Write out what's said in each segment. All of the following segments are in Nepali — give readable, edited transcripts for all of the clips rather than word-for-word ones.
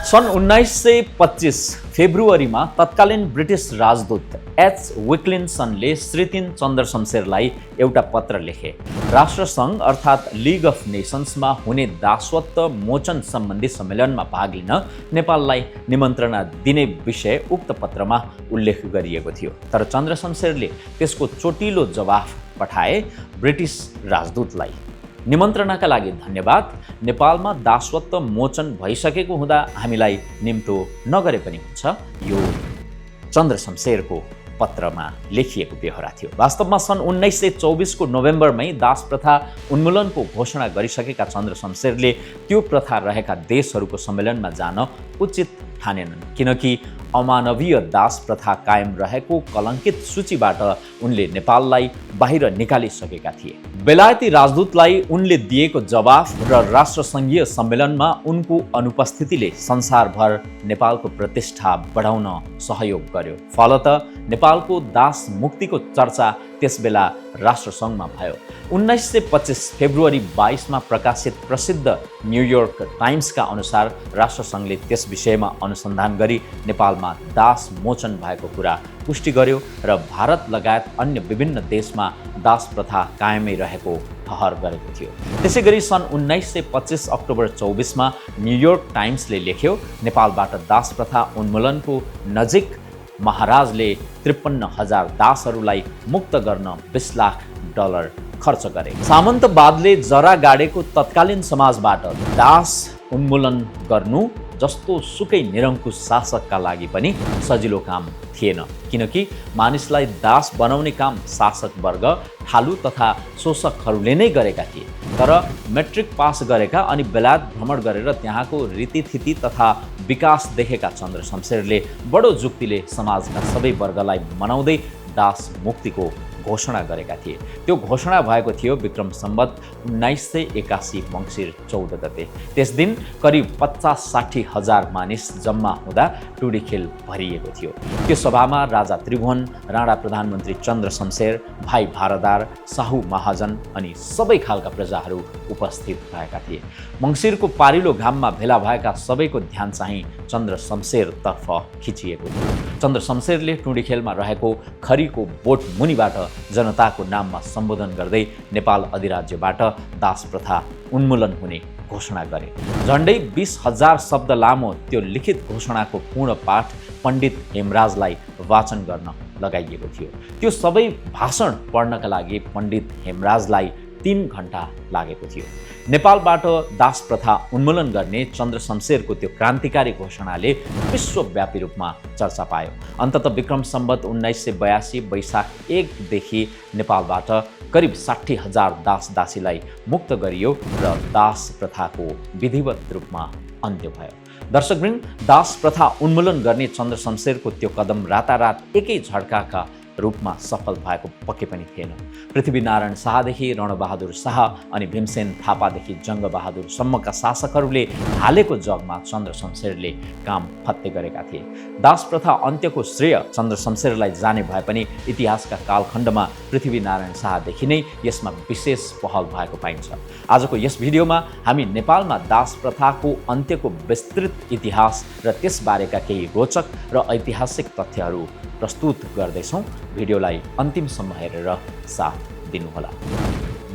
सन् 1925 फेब्रुअरीमा तत्कालीन ब्रिटिस राजदूत एच विक्लिन्सनले श्रीतिन चन्द्र शमशेरलाई एउटा पत्र लेखे। राष्ट्रसङ्घ अर्थात् लिग अफ नेसन्समा हुने दासत्व मोचन सम्बन्धी सम्मेलनमा भाग लिन नेपाललाई निमन्त्रणा दिने विषय उक्त पत्रमा उल्लेख गरिएको थियो। तर चन्द्र शमशेरले त्यसको चोटिलो जवाफ पठाए ब्रिटिस राजदूतलाई। निमन्त्रणाका लागि धन्यवाद। नेपालमा दासत्व मोचन भइसकेको हुँदा हामीलाई निम्तो नगरे पनि हुन्छ। यो चन्द्र शमशेरको पत्रमा लेखिएको बेहोरा थियो। वास्तवमा सन् 1924 को नोभेम्बरमै दास प्रथा उन्मूलनको घोषणा गरिसकेका चन्द्र शमशेरले त्यो प्रथा रहेका देशहरूको सम्मेलनमा जान उचित ठानेनन्, किनकि अमानवीय दास प्रथा कायम रहेको कलङ्कित सूचीबाट उनले नेपाललाई बाहिर निकालिसकेका थिए। बेलायती राजदूतलाई उनले दिएको जवाफ र राष्ट्रसङ्घीय सम्मेलनमा उनको अनुपस्थितिले संसारभर नेपालको प्रतिष्ठा बढाउन सहयोग गर्यो। फलतः नेपालको दास मुक्तिको चर्चा त्यसबेला राष्ट्रसङ्घमा भयो। 1925 फेब्रुअरी 22 मा प्रकाशित प्रसिद्ध न्युयोर्क टाइम्सका अनुसार राष्ट्रसङ्घले त्यस विषयमा अनुसन्धान गरी नेपालमा दास मोचन भएको कुरा पुष्टि गर्यो र भारत लगायत अन्य विभिन्न देशमा दास प्रथा कायमै रहेको ठहर गरेको थियो। त्यसैगरी सन् 1925 अक्टोबर 24 मा न्युयोर्क टाइम्सले लेख्यो, नेपालबाट दास प्रथा उन्मूलनको नजिक महाराजले 53,000 दासहरूलाई मुक्त गर्न $20 लाख खर्च गरे। सामन्तवादले जरा गाडेको तत्कालीन समाजबाट दास उन्मूलन गर्नु जस्तो सुकै निरङ्कुश शासकका लागि पनि सजिलो काम थिएन, किनकि मानिसलाई दास बनाउने काम शासक वर्ग, ठालु तथा शोषकहरूले नै गरेका थिए। तर मेट्रिक पास गरेका अनि बेलायत भ्रमण गरेर त्यहाँको रीतिथिति तथा विकास देखेका चन्द्र शमशेरले बडो जुक्तिले समाजका सबै वर्गलाई मनाउँदै दास मुक्तिको घोषणा गरेका थिए। त्यो घोषणा भएको थियो विक्रम सम्वत 1981 मङ्सिर 14 गते। त्यस दिन करिब 50-60 हजार मानिस जम्मा हुँदा टुडी खेल भरिएको थियो। त्यो सभामा राजा त्रिभुवन, राणा प्रधानमन्त्री चन्द्र शमशेर, भाइ भारदार, साहु महाजन अनि सबै खालका प्रजाहरू उपस्थित भएका थिए। मङ्सिरको पारिलो घाममा भेला भएका सबैको ध्यान चाहिँ चन्द्र शमशेरतर्फ खिचिएको थियो। चन्द्र शमशेरले टुडी खेलमा रहेको खरीको बोट मुनिबाट जनताको नाममा सम्बोधन गर्दै नेपाल अधिराज्यबाट दास प्रथा उन्मूलन हुने घोषणा गरे। झन्डै 20,000 शब्द लामो त्यो लिखित घोषणाको पूर्ण पाठ पण्डित हेमराजलाई वाचन गर्न लगाइएको थियो। त्यो सबै भाषण पढ्नका लागि पण्डित हेमराजलाई 3 घण्टा लागेको थियो। नेपालबाट दास प्रथा उन्मूलन गर्ने चन्द्र शमशेरको त्यो क्रान्तिकारी घोषणाले विश्वव्यापी रूपमा चर्चा पायो। अन्ततः विक्रम सम्वत 1982 वैशाख 1 देखि नेपालबाट करिब 60,000 दास दासीलाई मुक्त गरियो र दास प्रथाको विधिवत रूपमा अन्त्य भयो। दर्शकवृन्द, दास प्रथा उन्मूलन गर्ने चन्द्र शमशेरको त्यो कदम रातारात एकै झड्काका रूपमा सफल भएको पक्कै पनि थिएन। पृथ्वीनारायण शाहदेखि रणबहादुर शाह अनि भीमसेन थापादेखि जङ्गबहादुरसम्मका शासकहरूले हालेको जगमा चन्द्र शमशेरले काम फत्ते गरेका थिए। दास प्रथा अन्त्यको श्रेय चन्द्र शमशेरलाई जाने भए पनि इतिहासका कालखण्डमा पृथ्वीनारायण शाहदेखि नै यसमा विशेष पहल भएको पाइन्छ। आजको यस भिडियोमा हामी नेपालमा दास प्रथाको अन्त्यको विस्तृत इतिहास र त्यसबारेका केही रोचक र ऐतिहासिक तथ्यहरू प्रस्तुत गर्दैछौँ। भिडियोलाई अन्तिमसम्म हेरेर साथ दिनुहोला।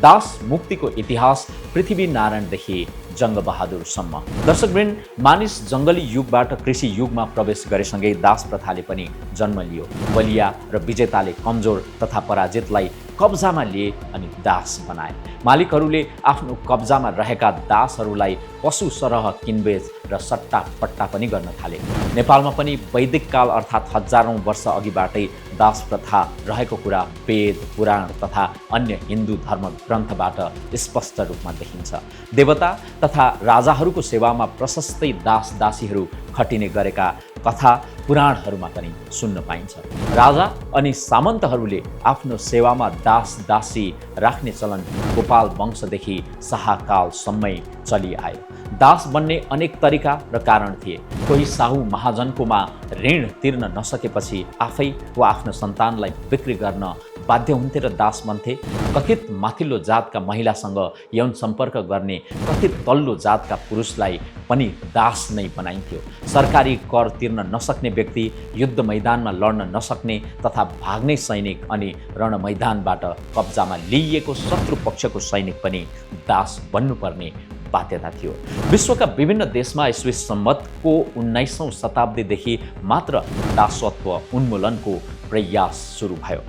दास मुक्तिको इतिहास पृथ्वीनारायणदेखि जङ्गबहादुरसम्म। दर्शकवृन्द, मानिस जङ्गली युगबाट कृषि युगमा प्रवेश गरेसँगै दास प्रथाले पनि जन्म लियो। बलिया र विजेताले कमजोर तथा पराजितलाई कब्जामा लिए अनि दास बनाए। मालिकहरूले आफ्नो कब्जामा रहेका दासहरूलाई पशु सरह किनबेच र सट्टापट्टा पनि गर्न थाले। नेपालमा पनि वैदिक काल अर्थात् हजारौँ वर्ष अघिबाटै दास प्रथा रहेको कुरा वेद, पुराण तथा अन्य हिन्दू धर्म ग्रन्थबाट स्पष्ट रूपमा देखिन्छ। देवता तथा राजाहरूको सेवामा प्रशस्तै दास दासीहरू खटिने गरेका कथा पुराणहरूमा पनि सुन्न पाइन्छ। राजा अनि सामन्तहरूले आफ्नो सेवामा दास दासी राख्ने चलन गोपाल वंशदेखि शाहकालसम्मै चलिआयो। दास बन्ने अनेक तरिका र कारण थिए। कोही साहु महाजनकोमा ऋण तिर्न नसकेपछि आफै वा आफ्नो सन्तानलाई बिक्री गर्न बाध्य हुन्थे र दास बन्थे। कथित माथिल्लो जातका महिलासँग यौन सम्पर्क गर्ने कथित तल्लो जातका पुरुषलाई पनि दास नै बनाइन्थ्यो। सरकारी कर तिर्न नसक्ने व्यक्ति, युद्ध मैदानमा लड्न नसक्ने तथा भाग्ने सैनिक अनि रण मैदानबाट कब्जामा लिइएको शत्रु पक्षको सैनिक पनि दास बन्नुपर्ने बाध्यता थियो। विश्वका विभिन्न देशमा ईस्वी सम्वतको 19औं शताब्दीदेखि मात्र दासत्व उन्मूलनको प्रयास सुरु भयो।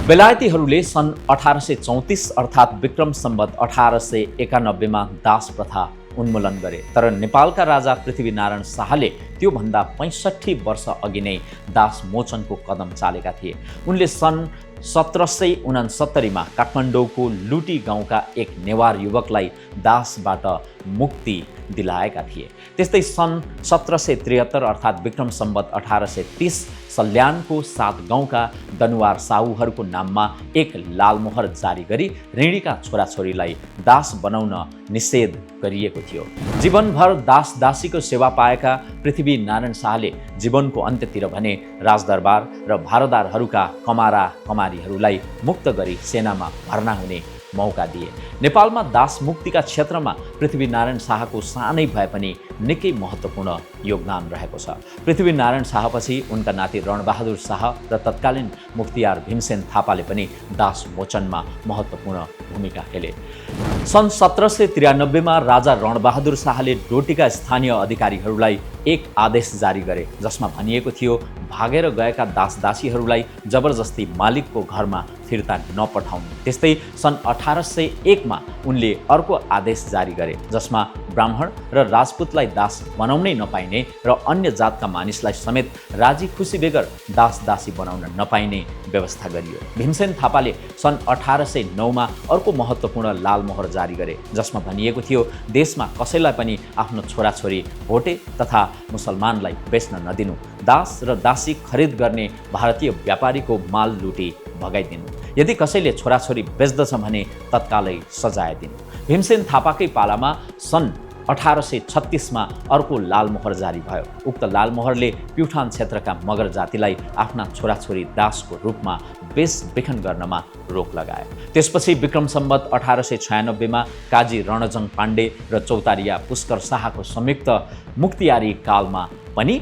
बेलायतीहरूले सन् 1834 अर्थात् विक्रम सम्वत 1891 मा दास प्रथा उन्मूलन गरे। तर नेपालका राजा पृथ्वीनारायण शाहले त्योभन्दा 65 वर्ष अघि नै दास मोचनको कदम चालेका थिए। उनले सन् 1769 मा काठमाडौँको लुटी गाउँका एक नेवार युवकलाई दासबाट मुक्ति दिलाएका थिए। त्यस्तै सन् 1773 अर्थात् विक्रम सम्वत 1830 सल्यानको 7 गाउँका दनुवार साहुहरूको नाममा एक लालमोहर जारी गरी ऋणीका छोराछोरीलाई दास बनाउन निषेध गरिएको थियो। जीवनभर दास दासीको सेवा पाएका पृथ्वीनारायण शाहले जीवनको अन्त्यतिर भने राजदरबार र भारदारहरूका कमारा कमारीहरूलाई मुक्त गरी सेनामा भर्ना हुने मौका दिए। नेपालमा दास मुक्तिका क्षेत्रमा पृथ्वीनारायण शाहको सानै भए पनि निकै महत्त्वपूर्ण योगदान रहेको छ। पृथ्वीनारायण शाहपछि उनका नाति रणबहादुर शाह र तत्कालीन मुख्तियार भीमसेन थापाले पनि दास मोचनमा महत्त्वपूर्ण भूमिका खेले। सन् 1793 मा राजा रणबहादुर शाहले डोटीका स्थानीय अधिकारीहरूलाई एक आदेश जारी गरे, जसमा भनिएको थियो भागेर गएका दासदासीहरूलाई जबरजस्ती मालिकको घरमा फिर्ता नपठाउनु। त्यस्तै सन् 1801 मा उनले अर्को आदेश जारी गरे, जसमा ब्राह्मण र राजपूतलाई दास बनाउनै नपाइने र अन्य जातका मानिसलाई समेत राजी खुसी बेगर दासदासी बनाउन नपाइने व्यवस्था गरियो। भीमसेन थापाले सन् 1809 मा अर्को महत्त्वपूर्ण लालमोहर जारी गरे, जसमा भनिएको थियो देशमा कसैलाई पनि आफ्नो छोराछोरी भोटे तथा मुसलमानलाई बेच्न नदिनु, दास र दासी खरिद गर्ने भारतीय व्यापारीको माल लुटी भगाइदिनु, यदि कसैले छोराछोरी बेच्दछ भने तत्कालै सजाय दिनु। भीमसेन थापाकै पालामा सन् 1836 मा अर्को लालमोहर जारी भयो। उक्त लालमोहरले प्युठान क्षेत्रका मगर जातिलाई आफ्ना छोराछोरी दासको रूपमा बेचबिखन गर्नमा रोक लगाए। त्यसपछि विक्रम सम्वत 1896 मा काजी रणजङ पाण्डे र चौतारिया पुष्कर शाहको संयुक्त मुख्तियारी कालमा पनि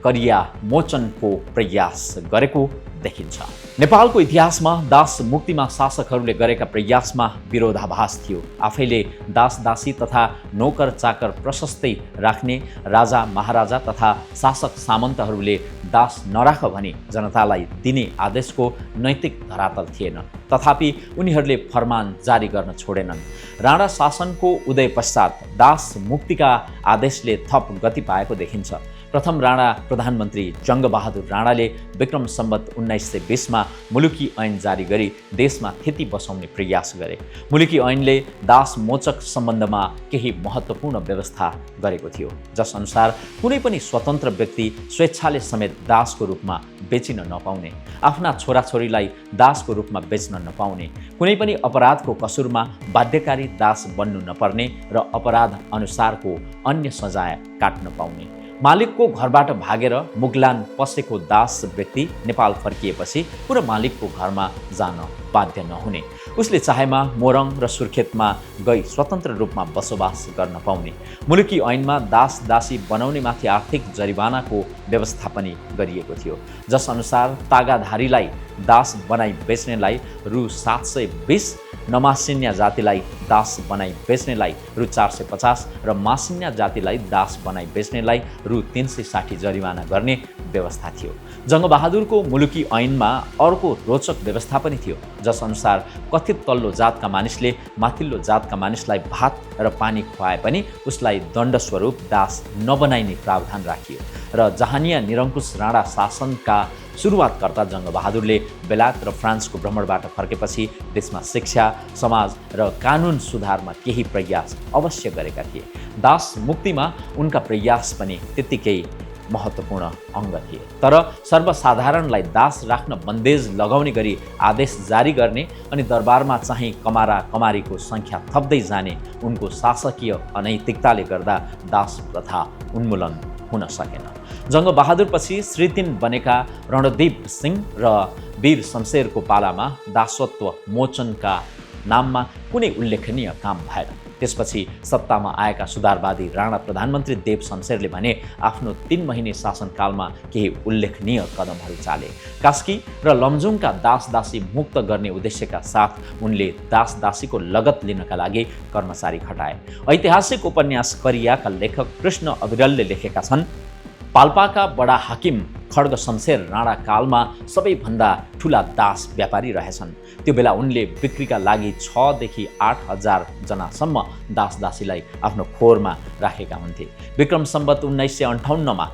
करिया मोचनको प्रयास गरेको देखिन्छ। नेपालको इतिहासमा दास मुक्तिमा शासकहरूले गरेका प्रयासमा विरोधाभास थियो। आफैले दासदासी तथा नोकर चाकर प्रशस्तै राख्ने राजा महाराजा तथा शासक सामन्तहरूले दास नराख भनी जनतालाई दिने आदेशको नैतिक धरातल थिएन। तथापि उनीहरूले फरमान जारी गर्न छोडेनन्। राणा शासनको उदय पश्चात दास मुक्तिका आदेशले थप गति पाएको देखिन्छ। प्रथम राणा प्रधानमन्त्री जङ्गबहादुर राणाले विक्रम सम्वत 1920 मा मुलुकी ऐन जारी गरी देशमा स्थिति बसाउने प्रयास गरे। मुलुकी ऐनले दास मोचक सम्बन्धमा केही महत्त्वपूर्ण व्यवस्था गरेको थियो, जसअनुसार कुनै पनि स्वतन्त्र व्यक्ति स्वेच्छाले समेत दासको रूपमा बेचिन नपाउने, आफ्ना छोराछोरीलाई दासको रूपमा बेच्न नपाउने, कुनै पनि अपराधको कसुरमा बाध्यकारी दास बन्नु नपर्ने र अपराध अनुसारको अन्य सजाय काट्न पाउने। मालिकको घरबाट भागेर मुगलान पसेको दास व्यक्ति नेपाल फर्किएपछि पुनः मालिकको घरमा जान बाध्य नहुने, उसले चाहेमा मोरङ र सुर्खेतमा गई स्वतन्त्र रूपमा बसोबास गर्न पाउने। मुलुकी ऐनमा दास दासी बनाउनेमाथि आर्थिक जरिवानाको व्यवस्था पनि गरिएको थियो, जसअनुसार तागाधारीलाई दास बनाई बेच्नेलाई रु 720, नमासिन्या जातिलाई दास बनाई बेच्नेलाई रु 450 र मासिन्या जातिलाई दास बनाई बेच्नेलाई रु 360 जरिवाना गर्ने व्यवस्था थियो। जङ्गबहादुरको मुलुकी ऐनमा अर्को रोचक व्यवस्था पनि थियो, जसअनुसार कथित तल्लो जातका मानिसले माथिल्लो जातका मानिसलाई भात र पानी खुवाए पनि उसलाई दण्ड स्वरूप दास नबनाइने प्रावधान राखियो। र जहानिया निरङ्कुश राणा शासनका सुरुवातकर्ता जङ्गबहादुरले बेलायत र फ्रान्सको भ्रमणबाट फर्केपछि देशमा शिक्षा, समाज र कानुन सुधारमा केही प्रयास अवश्य गरेका थिए। दास मुक्तिमा उनका प्रयास पनि त्यत्तिकै महत्त्वपूर्ण अङ्ग थिए। तर सर्वसाधारणलाई दास राख्न बन्देज लगाउने गरी आदेश जारी गर्ने अनि दरबारमा चाहिँ कमारा कमारीको सङ्ख्या थप्दै जाने उनको शासकीय अनैतिकताले गर्दा दास प्रथा उन्मूलन हुन सकेन। जङ्गबहादुरपछि श्री 3 बनेका रणदीप सिंह र वीर शमशेरको पालामा दासत्व मोचनका नाममा कुनै उल्लेखनीय काम भएन। त्यसपछि सत्तामा आएका सुधारवादी राणा प्रधानमन्त्री देव शमशेरले भने आफ्नो 3 महिने शासनकालमा केही उल्लेखनीय कदमहरू चाले। कास्की र लमजुङका दासदासी मुक्त गर्ने उद्देश्यका साथ उनले दासदासीको लगत लिनका लागि कर्मचारी खटाए। ऐतिहासिक उपन्यास करियाका लेखक कृष्ण अविरलले लेखेका छन्, पाल्पाका बडा हाकिम खड्ग शमशेर राणा कालमा सबैभन्दा ठुला दास व्यापारी रहेछन्। त्यो बेला उनले बिक्रीका लागि 6 देखि 8 हजार जनासम्म दासदासीलाई आफ्नो खोरमा राखेका हुन्थे। विक्रम सम्वत 1958मा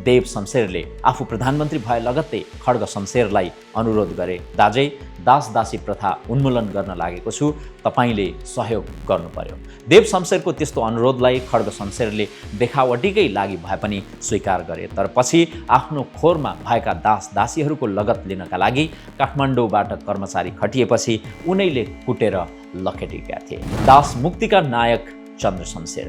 देव शमशेरले आफू प्रधानमन्त्री भए लगत्तै खड्ग शमशेरलाई अनुरोध गरे, दाजै दासदासी प्रथा उन्मूलन गर्न लागेको छु, तपाईँले सहयोग गर्नु पर्यो। देव शमशेरको त्यस्तो अनुरोधलाई खड्ग शमशेरले देखावटीकै लागि भए पनि स्वीकार गरे। तर पछि आफ्नो खोरमा भएका दासदासीहरूको लगत लिनका लागि काठमाडौँबाट कर्मचारी खटिएपछि उनैले कुटेर लखेटेका थिए। दास मुक्तिका नायक चन्द्र शमशेर।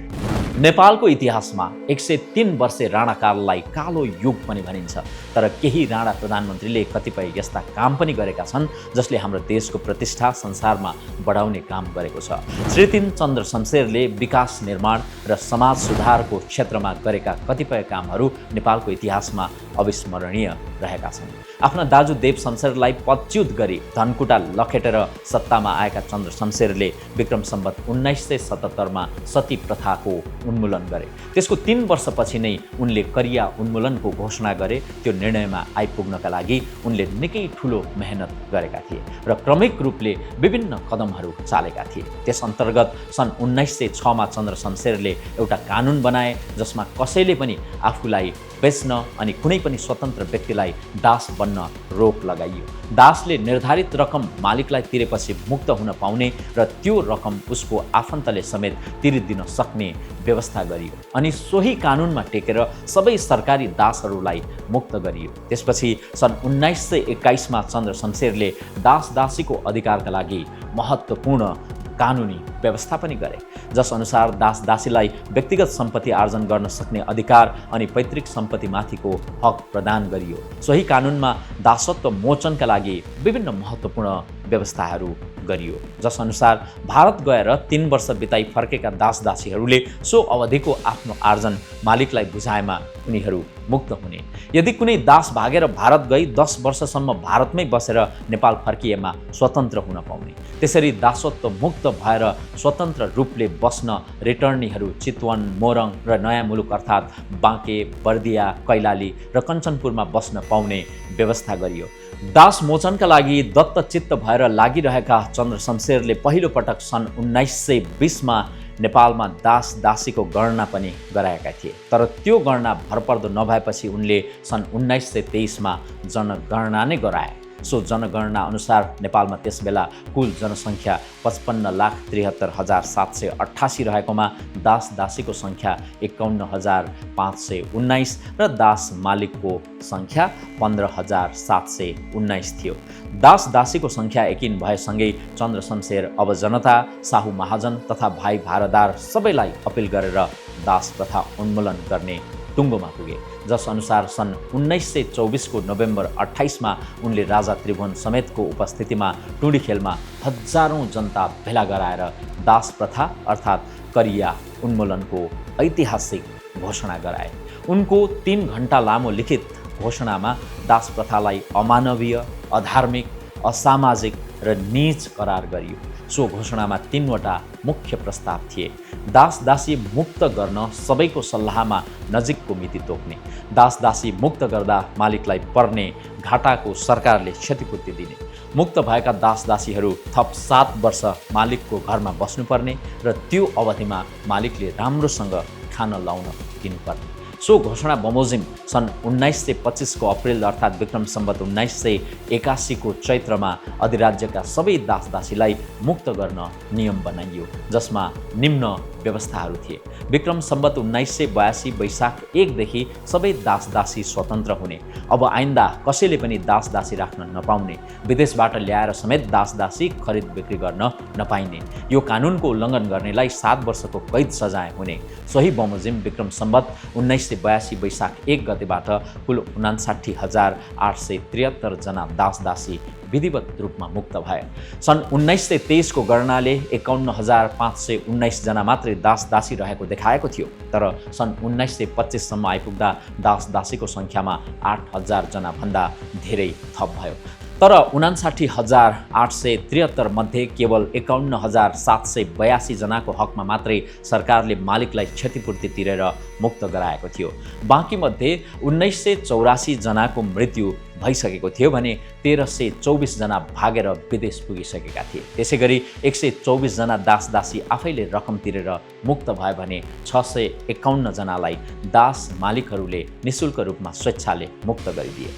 नेपालको इतिहासमा 103 वर्षे राणाकाललाई कालो युग पनि भनिन्छ। तर केही राणा प्रधानमन्त्रीले कतिपय यस्ता काम पनि गरेका छन् जसले हाम्रो देशको प्रतिष्ठा संसारमा बढाउने काम गरेको छ। श्री 3 चन्द्र शमशेरले विकास निर्माण र समाज सुधारको क्षेत्रमा गरेका कतिपय कामहरू नेपालको इतिहासमा अविस्मरणीय रहेका छन्। आफ्ना दाजु देव शमशेरलाई पदच्युत गरी धनकुटा लखेटेर सत्तामा आएका चन्द्र शमशेरले विक्रम सम्वत 1977मा सती प्रथाको उन्मूलन गरे। त्यसको 3 वर्षपछि नै उनले करिया उन्मूलनको घोषणा गरे। त्यो निर्णयमा आइपुग्नका लागि उनले निकै ठुलो मेहनत गरेका थिए र क्रमिक रूपले विभिन्न कदमहरू चालेका थिए। त्यस अन्तर्गत सन् 1906मा चन्द्र शमशेरले एउटा कानुन बनाए जसमा कसैले पनि आफूलाई बेच्न अनि कुनै पनि स्वतन्त्र व्यक्तिलाई दास बन्न रोक लगाइयो। दासले निर्धारित रकम मालिकलाई तिरेपछि मुक्त हुन पाउने र त्यो रकम उसको आफन्तले समेत तिरिदिन सक्ने व्यवस्था गरियो अनि सोही कानुनमा टेकेर सबै सरकारी दासहरूलाई मुक्त गरियो। त्यसपछि सन् 1921मा चन्द्र शमशेरले दासदासीको अधिकारका लागि महत्त्वपूर्ण कानुनी व्यवस्था पनि गरे, जस अनुसार दासदासीलाई व्यक्तिगत सम्पत्ति आर्जन गर्न सक्ने अधिकार अनि पैतृक सम्पत्तिमाथिको हक प्रदान गरियो। सोही कानुनमा दासत्व मोचनका लागि विभिन्न महत्त्वपूर्ण व्यवस्थाहरू गरियो, जस अनुसार भारत गएर 3 वर्ष बिताई फर्केका दासदासीहरूले सो अवधिको आफ्नो आर्जन मालिकलाई बुझाएमा उनीहरू मुक्त हुने। यदि कुनै दास भागेर भारत गई 10 वर्षसम्म भारतमै बसेर नेपाल फर्किएमा स्वतन्त्र हुन पाउने। त्यसरी दासत्व मुक्त भएर स्वतन्त्र रूपले बस्न रिटर्नीहरू चितवन, मोरङ र नयाँ मुलुक अर्थात् बाँके, बर्दिया, कैलाली र कञ्चनपुरमा बस्न पाउने व्यवस्था गरियो। दास मोचनका लागि दत्तचित्त भएर लागिरहेका चन्द्र शमशेरले पहिलो पटक सन् 1920मा नेपालमा दासदासीको गणना पनि गराएका थिए। तर त्यो गणना भरपर्दो नभएपछि उनले सन् 1923मा जनगणना नै गराए। सो जनगणना अनुसार नेपालमा त्यसबेला कुल जनसङ्ख्या 55,73,788 रहेकोमा दासदासीको सङ्ख्या 51,519 र दास मालिकको सङ्ख्या 15,719 थियो। दासदासीको सङ्ख्या एकिन भएसँगै चन्द्र शमशेर अब जनता, साहु महाजन तथा भाइ भारदार सबैलाई अपिल गरेर दास प्रथा उन्मूलन गर्ने टुङ्गोमा पुगे, जस अनुसार सन् 1924को नोभेम्बर 28मा उनले राजा त्रिभुवन समेतको उपस्थितिमा टुँडी खेलमा हजारौँ जनता भेला गराएर दास प्रथा अर्थात् करिया उन्मूलनको ऐतिहासिक घोषणा गराए। उनको 3 घण्टा लामो लिखित घोषणामा दास प्रथालाई अमानवीय, अधार्मिक, असामाजिक र नीच करार गरियो। सो घोषणामा 3 वटा मुख्य प्रस्ताव थिए। दासदासी मुक्त गर्न सबैको सल्लाहमा नजिकको मिति तोक्ने, दासदासी मुक्त गर्दा मालिकलाई पर्ने घाटाको सरकारले क्षतिपूर्ति दिने, मुक्त भएका दासदासीहरू थप 7 वर्ष मालिकको घरमा बस्नुपर्ने र त्यो अवधिमा मालिकले राम्रोसँग खान लाउन दिनुपर्ने। सो घोषणा बमोजिम सन् 1925को अप्रिल अर्थात् विक्रम सम्वत 1981को चैत्रमा अधिराज्यका सबै दासदासीलाई मुक्त गर्न नियम बनाइयो, जसमा निम्न व्यवस्थाहरू थिए। विक्रम सम्वत 1982 वैशाख 1 देखि सबै दासदासी स्वतन्त्र हुने, अब आइन्दा कसैले पनि दासदासी राख्न नपाउने, विदेशबाट ल्याएर समेत दासदासी खरिद बिक्री गर्न नपाइने, यो कानुनको उल्लङ्घन गर्नेलाई 7 वर्षको कैद सजाय हुने। सोही बमोजिम विक्रम सम्वत 1982 वैशाख 1 गतेबाट कुल 59,873 जना दासदासी विधिवत रूपमा मुक्त भए। सन् 1923 को गणनाले 51,519 जना मात्रै दासदासी रहेको देखाएको थियो, तर सन् 1925 सम्म आइपुग्दा दासदासीको सङ्ख्यामा 8,000 जना भन्दा धेरै थप भयो। तर 59,873 मध्ये केवल 51,782 जनाको हकमा मात्रै सरकारले मालिकलाई क्षतिपूर्ति तिरेर मुक्त गराएको थियो। बाँकी मध्ये 1984 जनाको मृत्यु भइसकेको थियो भने 1324 जना भागेर विदेश पुगिसकेका थिए। त्यसै गरी 124 जना दासदासी आफैले रकम तिरेर मुक्त भयो भने 651 जनालाई दास मालिकहरूले निशुल्क रूपमा स्वेच्छाले मुक्त गरिदिए।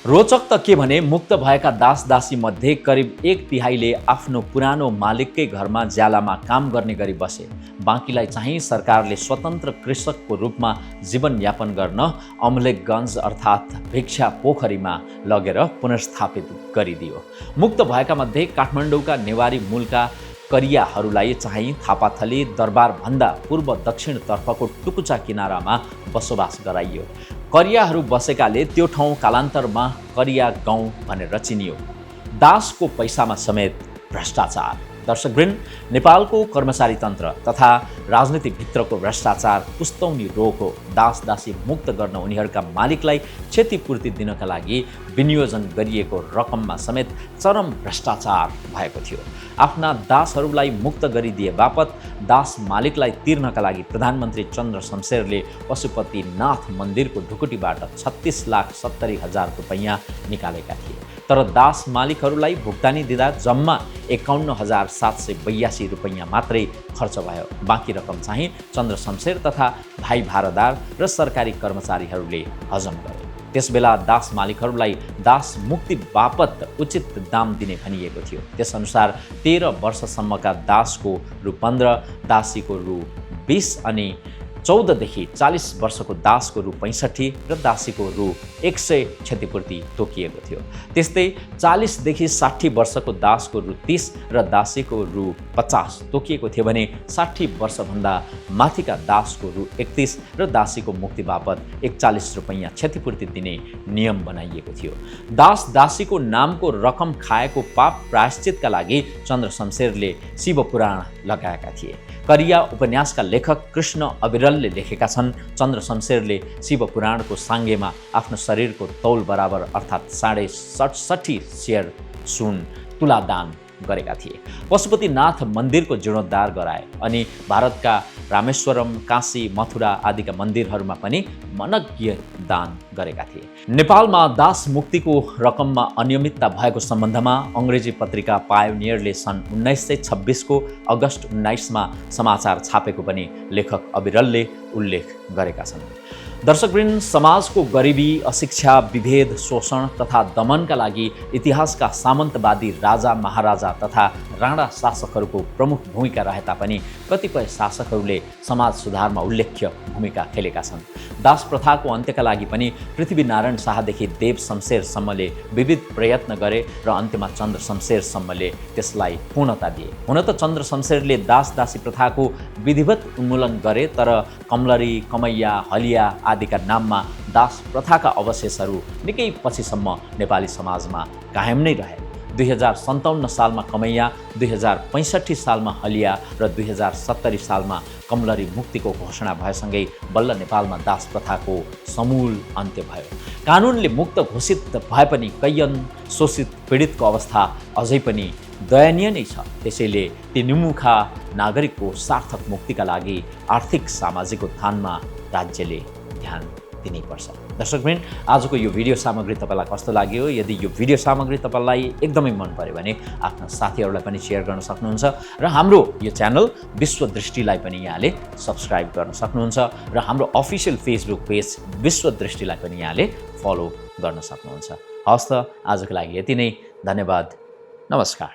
रोचक त के भने मुक्त भएका दासदासी मध्ये करिब 1/3ले आफ्नो पुरानो मालिककै घरमा ज्यालामा काम गर्ने गरी बसे। बाँकीलाई चाहिँ सरकारले स्वतन्त्र कृषकको रूपमा जीवनयापन गर्न अमलेखगञ्ज अर्थात् भिक्षा पोखरीमा लगेर पुनर्स्थापित गरिदियो। मुक्त भएका मध्ये काठमाडौँका नेवारी मूलका करियाहरूलाई चाहिँ थापाथली दरबारभन्दा पूर्व दक्षिणतर्फको टुकुचा किनारामा बसोबास गराइयो। करियाहरू बसेकाले त्यो ठाउँ कालान्तरमा करिया गाउँ भनेर चिनियो। दासको पैसामा समेत भ्रष्टाचार। दर्शकवृन्द, नेपालको कर्मचारी तन्त्र तथा राजनीतिभित्रको भ्रष्टाचार पुस्तौनी रोग हो। दासदासी मुक्त गर्न उनीहरूका मालिकलाई क्षतिपूर्ति दिनका लागि विनियोजन गरिएको रकममा समेत चरम भ्रष्टाचार भएको थियो। आफ्ना दासहरूलाई मुक्त गरिदिए बापत दास मालिकलाई तिर्नका लागि प्रधानमन्त्री चन्द्र शमशेरले पशुपतिनाथ मन्दिरको ढुकुटीबाट 36,70,000 रुपैयाँ निकालेका थिए। तर दास मालिकहरूलाई भुक्तानी दिँदा जम्मा 51,782 रुपैयाँ मात्रै खर्च भयो। बाँकी रकम चाहिँ चन्द्र शमशेर तथा भाइ भारदार र सरकारी कर्मचारीहरूले हजम गरे। त्यसबेला दास मालिकहरूलाई दास मुक्ति बापत उचित दाम दिने भनिएको थियो। त्यसअनुसार 13 वर्षसम्मका दासको रु 15, दासीको रु 20 अनि 14 देखि 40 वर्षको दासको रु 65 र दासीको रु 100 क्षतिपूर्ति तोकिएको थियो। त्यस्तै 40 देखि 60 वर्षको दासको रु 30 र दासीको रु 50 तोकिएको थियो भने 60 वर्षभन्दा माथिका दासको रु 31 र दासीको मुक्ति बापत 41 रुपैयाँ क्षतिपूर्ति दिने नियम बनाइएको थियो। दास दासीको नामको रकम खाएको पाप प्रायश्चितका लागि चन्द्र शमशेरले शिवपुराण लगाएका थिए। करिया उपन्यासका लेखक कृष्ण अविरलले लेखेका छन्, चन्द्र शमशेरले शिवपुराणको साङ्गेमा आफ्नो शरीरको तौल बराबर अर्थात् 67.5 सेयर सुन तुलादान गरेका थिए। पशुपतिनाथ मन्दिरको जीर्णोद्धार गराए अनि भारतका रामेश्वरम, काशी, मथुरा आदिका मन्दिरहरूमा पनि मनज्ञ दान गरेका थिए। नेपालमा दास मुक्तिको रकममा अनियमितता भएको सम्बन्धमा अङ्ग्रेजी पत्रिका पायोनियरले सन् 1926 को अगस्त 19 मा समाचार छापेको पनि लेखक अविरलले उल्लेख गरेका छन्। दर्शकवृन्द, समाजको गरिबी, अशिक्षा, विभेद, शोषण तथा दमनका लागि इतिहासका सामन्तवादी राजा महाराजा तथा राणा शासकहरूको प्रमुख भूमिका रहे तापनि कतिपय शासकहरूले समाज सुधारमा उल्लेख्य भूमिका खेलेका छन्। दास प्रथाको अन्त्यका लागि पनि पृथ्वीनारायण शाहदेखि देव शमशेरसम्मले विविध प्रयत्न गरे र अन्त्यमा चन्द्र शमशेरसम्मले त्यसलाई पूर्णता दिए। हुन त चन्द्र शमशेरले दास दासी प्रथाको विधिवत उन्मूलन गरे, तर कमलरी, कमैया, हलिया आदिका नाममा दास प्रथाका अवशेषहरू निकै पछिसम्म नेपाली समाजमा कायम नै रहे। 2057 सालमा कमैया, 2065 सालमा हलिया र 2070 सालमा कमलरी मुक्तिको घोषणा भएसँगै बल्ल नेपालमा दास प्रथाको समूल अन्त्य भयो। कानुनले मुक्त घोषित भए पनि कैयन शोषित पीडितको अवस्था अझै पनि दयनीय नै छ। त्यसैले ती निमुखा नागरिकको सार्थक मुक्तिका लागि आर्थिक सामाजिक उत्थानमा राज्यले ध्यान दिनैपर्छ। दर्शकवृन्द, आजको यो भिडियो सामग्री तपाईँलाई कस्तो लाग्यो? यदि यो भिडियो सामग्री तपाईँलाई एकदमै मन पर्यो भने आफ्ना साथीहरूलाई पनि सेयर गर्न सक्नुहुन्छ र हाम्रो यो च्यानल विश्वदृष्टिलाई पनि यहाँले सब्सक्राइब गर्न सक्नुहुन्छ र हाम्रो अफिसियल फेसबुक पेज विश्वदृष्टिलाई पनि यहाँले फलो गर्न सक्नुहुन्छ। हवस् त, आजको लागि यति नै। धन्यवाद। नमस्कार।